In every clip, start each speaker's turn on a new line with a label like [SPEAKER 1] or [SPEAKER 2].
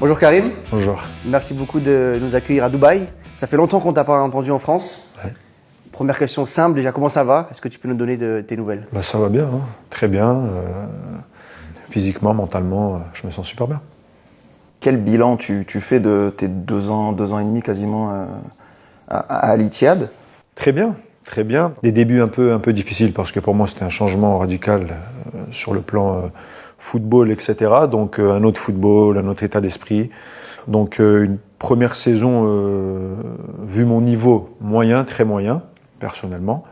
[SPEAKER 1] Bonjour Karim.
[SPEAKER 2] Bonjour.
[SPEAKER 1] Merci beaucoup de nous accueillir à Dubaï. Ça fait longtemps qu'on t'a pas entendu en France.
[SPEAKER 2] Ouais.
[SPEAKER 1] Première question simple, déjà comment ça va? Est-ce que tu peux nous donner de tes nouvelles?
[SPEAKER 2] Ça va bien, hein. Très bien. Physiquement, mentalement, je me sens super bien.
[SPEAKER 3] Quel bilan tu fais de tes 2 ans et demi quasiment à Al Ittihad?
[SPEAKER 2] Très bien, très bien. Des débuts un peu difficiles parce que pour moi c'était un changement radical sur le plan football, etc. Donc un autre football, un autre état d'esprit. Donc une première saison, vu mon niveau moyen, très moyen, personnellement.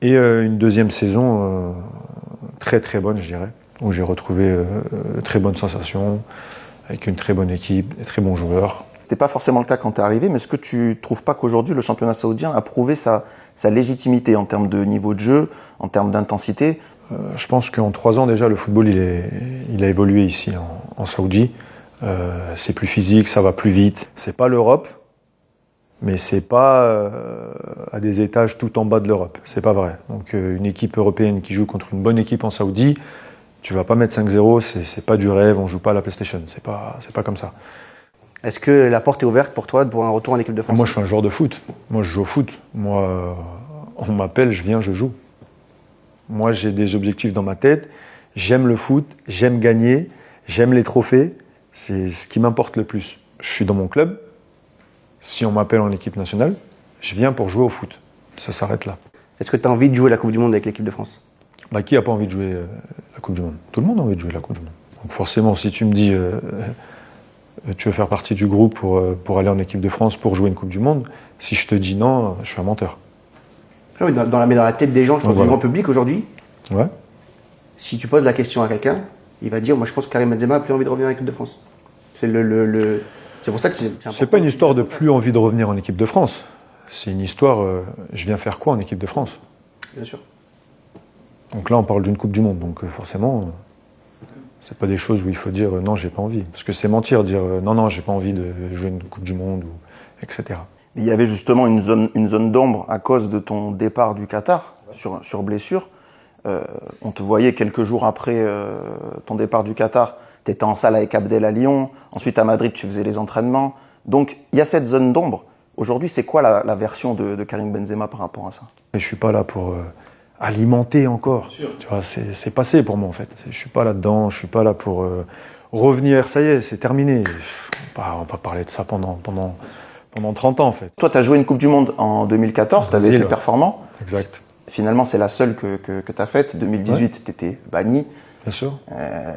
[SPEAKER 2] Et une deuxième saison très très bonne, je dirais, où j'ai retrouvé de très bonnes sensations, avec une très bonne équipe, des très bons joueurs.
[SPEAKER 3] C'était pas forcément le cas quand tu es arrivé, mais est-ce que tu trouves pas qu'aujourd'hui le championnat saoudien a prouvé sa légitimité en termes de niveau de jeu, en termes d'intensité?
[SPEAKER 2] Je pense qu'en 3 ans déjà, le football il a évolué ici en Saoudi. C'est plus physique, ça va plus vite. C'est pas l'Europe, mais c'est pas à des étages tout en bas de l'Europe. C'est pas vrai. Donc une équipe européenne qui joue contre une bonne équipe en Saoudi, tu vas pas mettre 5-0, c'est pas du rêve, on joue pas à la PlayStation, c'est pas comme ça.
[SPEAKER 1] Est-ce que la porte est ouverte pour toi pour un retour en équipe de France?
[SPEAKER 2] Moi je suis un joueur de foot, moi je joue au foot. Moi on m'appelle, je viens, je joue. Moi j'ai des objectifs dans ma tête, j'aime le foot, j'aime gagner, j'aime les trophées, c'est ce qui m'importe le plus. Je suis dans mon club, si on m'appelle en équipe nationale, je viens pour jouer au foot, ça s'arrête là.
[SPEAKER 1] Est-ce que tu as envie de jouer la Coupe du Monde avec l'équipe de France?
[SPEAKER 2] Qui n'a pas envie de jouer la Coupe du Monde? Tout le monde a envie de jouer la Coupe du Monde. Donc forcément, si tu me dis tu veux faire partie du groupe pour aller en équipe de France pour jouer une Coupe du Monde, si je te dis non, je suis un menteur.
[SPEAKER 1] Ah oui, dans la tête des gens, je pense, du grand public aujourd'hui,
[SPEAKER 2] Ouais.
[SPEAKER 1] si tu poses la question à quelqu'un, il va dire moi je pense que Karim Benzema a plus envie de revenir en équipe de France. C'est c'est pour ça que c'est important.
[SPEAKER 2] C'est pas une histoire de plus envie de revenir en équipe de France. C'est une histoire, je viens faire quoi en équipe de France?
[SPEAKER 1] Bien sûr.
[SPEAKER 2] Donc là, on parle d'une Coupe du Monde, donc forcément, c'est pas des choses où il faut dire non, j'ai pas envie. Parce que c'est mentir, dire non, j'ai pas envie de jouer une Coupe du Monde, etc.
[SPEAKER 3] Il y avait justement une zone d'ombre à cause de ton départ du Qatar, sur blessure. On te voyait quelques jours après ton départ du Qatar, tu étais en salle avec Abdel à Lyon, ensuite à Madrid tu faisais les entraînements. Donc il y a cette zone d'ombre. Aujourd'hui, c'est quoi la version de Karim Benzema par rapport à ça?
[SPEAKER 2] Et je suis pas là pour alimenter encore. Tu vois, c'est passé pour moi en fait. Je suis pas là-dedans, je suis pas là pour revenir, ça y est, c'est terminé. On va pas parler de ça pendant 30 ans en fait.
[SPEAKER 3] Toi, tu as joué une Coupe du Monde en 2014, tu avais été performant.
[SPEAKER 2] Exact.
[SPEAKER 3] Finalement, c'est la seule que tu as faite. 2018, tu étais banni.
[SPEAKER 2] Bien sûr.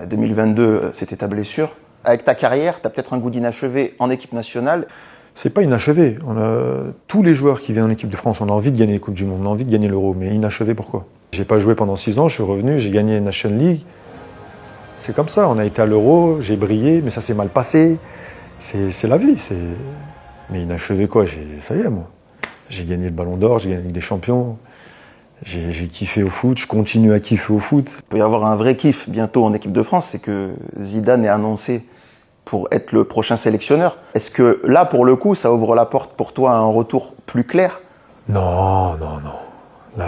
[SPEAKER 3] 2022, c'était ta blessure. Avec ta carrière, tu as peut-être un goût d'inachevé en équipe nationale.
[SPEAKER 2] C'est pas inachevé. Tous les joueurs qui viennent en équipe de France, on a envie de gagner les Coupes du Monde, on a envie de gagner l'Euro, mais inachevé pourquoi? J'ai pas joué pendant 6 ans, je suis revenu, j'ai gagné National League. C'est comme ça, on a été à l'Euro, j'ai brillé, mais ça s'est mal passé. C'est la vie. Mais inachevé quoi? Ça y est, moi. J'ai gagné le Ballon d'Or, j'ai gagné la Ligue des Champions. J'ai kiffé au foot, je continue à kiffer au foot.
[SPEAKER 3] Il peut y avoir un vrai kiff bientôt en équipe de France, c'est que Zidane est annoncé pour être le prochain sélectionneur. Est-ce que là, pour le coup, ça ouvre la porte pour toi à un retour plus clair?
[SPEAKER 2] Non. Là,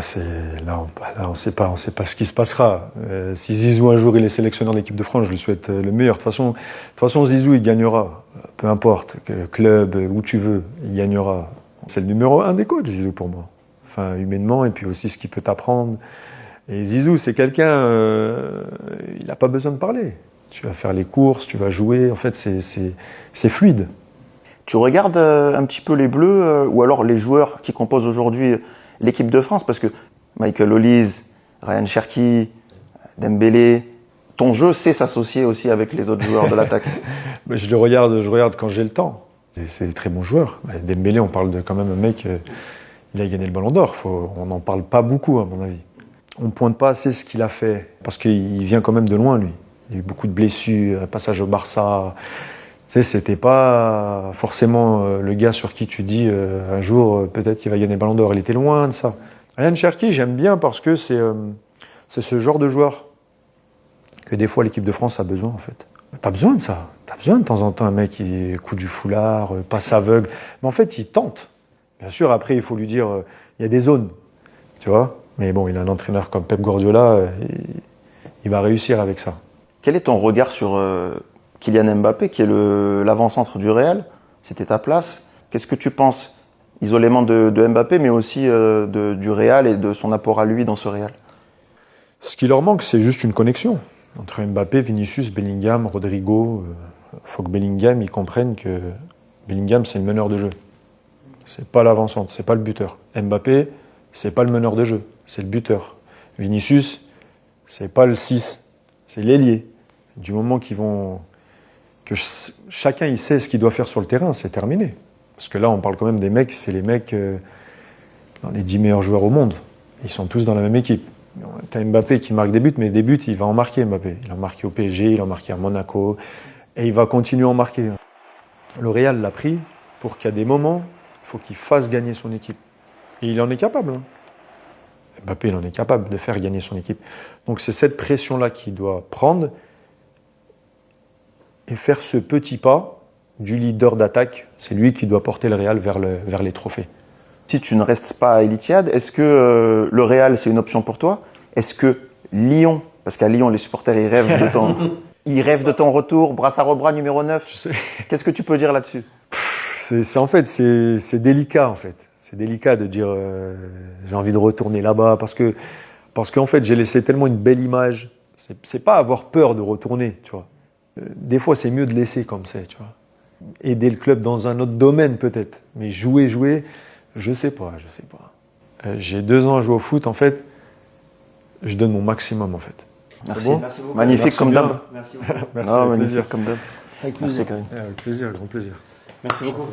[SPEAKER 2] on sait pas ce qui se passera. Si Zizou un jour il est sélectionneur de l'équipe de France, je lui souhaite le meilleur. De toute façon, Zizou il gagnera. Peu importe, club, où tu veux, il gagnera. C'est le numéro 1 des coachs, Zizou pour moi. Enfin, humainement, et puis aussi ce qu'il peut t'apprendre. Et Zizou, c'est quelqu'un, il n'a pas besoin de parler. Tu vas faire les courses, tu vas jouer, en fait, c'est fluide.
[SPEAKER 3] Tu regardes un petit peu les Bleus, ou alors les joueurs qui composent aujourd'hui l'équipe de France, parce que Michael Olise, Ryan Cherki, Dembélé, ton jeu sait s'associer aussi avec les autres joueurs de l'attaque.
[SPEAKER 2] Je regarde quand j'ai le temps. Et c'est des très bons joueurs. Dembélé, on parle de quand même un mec, il a gagné le Ballon d'Or, on n'en parle pas beaucoup à mon avis. On ne pointe pas assez ce qu'il a fait, parce qu'il vient quand même de loin lui. Il y a eu beaucoup de blessures, un passage au Barça. Tu sais, c'était pas forcément le gars sur qui tu dis un jour peut-être qu'il va gagner le Ballon d'Or. Il était loin de ça. Ryan Cherki, j'aime bien parce que c'est ce genre de joueur que des fois l'équipe de France a besoin en fait. T'as besoin de ça. T'as besoin de temps en temps un mec qui coud du foulard, passe aveugle. Mais en fait, il tente. Bien sûr, après, il faut lui dire, il y a des zones, tu vois. Mais bon, il a un entraîneur comme Pep Guardiola, il va réussir avec ça.
[SPEAKER 3] Quel est ton regard sur Kylian Mbappé, qui est l'avant-centre du Real. C'était ta place. Qu'est-ce que tu penses, isolément de Mbappé, mais aussi du Real et de son apport à lui dans ce Real?
[SPEAKER 2] Ce qui leur manque, c'est juste une connexion entre Mbappé, Vinicius, Bellingham, Rodrigo. Il faut que Bellingham il comprenne que Bellingham, c'est le meneur de jeu. C'est pas l'avant-centre, c'est pas le buteur. Mbappé, c'est pas le meneur de jeu, c'est le buteur. Vinicius, c'est pas le 6, c'est l'ailier. Du moment que chacun il sait ce qu'il doit faire sur le terrain, c'est terminé. Parce que là, on parle quand même des mecs, c'est les mecs dans les 10 meilleurs joueurs au monde. Ils sont tous dans la même équipe. T'as Mbappé qui marque des buts, mais des buts, il va en marquer, Mbappé. Il a marqué au PSG, il a marqué à Monaco, et il va continuer à en marquer. Le Real l'a pris pour qu'à des moments, il faut qu'il fasse gagner son équipe. Et il en est capable. Hein. Mbappé, il en est capable de faire gagner son équipe. Donc c'est cette pression-là qu'il doit prendre et faire ce petit pas du leader d'attaque. C'est lui qui doit porter le Real vers les trophées.
[SPEAKER 3] Si tu ne restes pas à Etihad, est-ce que le Real, c'est une option pour toi? Est-ce que Lyon, parce qu'à Lyon, les supporters, ils rêvent de ton retour, brassard au bras numéro 9.
[SPEAKER 2] Je sais.
[SPEAKER 3] Qu'est-ce que tu peux dire là-dessus?
[SPEAKER 2] C'est délicat, en fait. C'est délicat de dire j'ai envie de retourner là-bas parce qu'en fait, j'ai laissé tellement une belle image. C'est pas avoir peur de retourner, tu vois. Des fois, c'est mieux de laisser comme c'est, tu vois. Aider le club dans un autre domaine, peut-être. Mais jouer, je sais pas. J'ai 2 ans à jouer au foot, en fait. Je donne mon maximum, en fait.
[SPEAKER 3] Merci.
[SPEAKER 2] Bon
[SPEAKER 1] Merci beaucoup.
[SPEAKER 3] Magnifique
[SPEAKER 2] Merci
[SPEAKER 3] comme
[SPEAKER 2] bien.
[SPEAKER 3] d'hab.
[SPEAKER 1] Merci beaucoup.
[SPEAKER 2] Merci,
[SPEAKER 3] Ah,
[SPEAKER 2] avec
[SPEAKER 3] magnifique
[SPEAKER 2] plaisir.
[SPEAKER 3] comme d'hab.
[SPEAKER 1] Avec
[SPEAKER 3] Merci
[SPEAKER 1] plaisir.
[SPEAKER 3] Karim.
[SPEAKER 2] Avec plaisir, grand plaisir.
[SPEAKER 1] Merci beaucoup.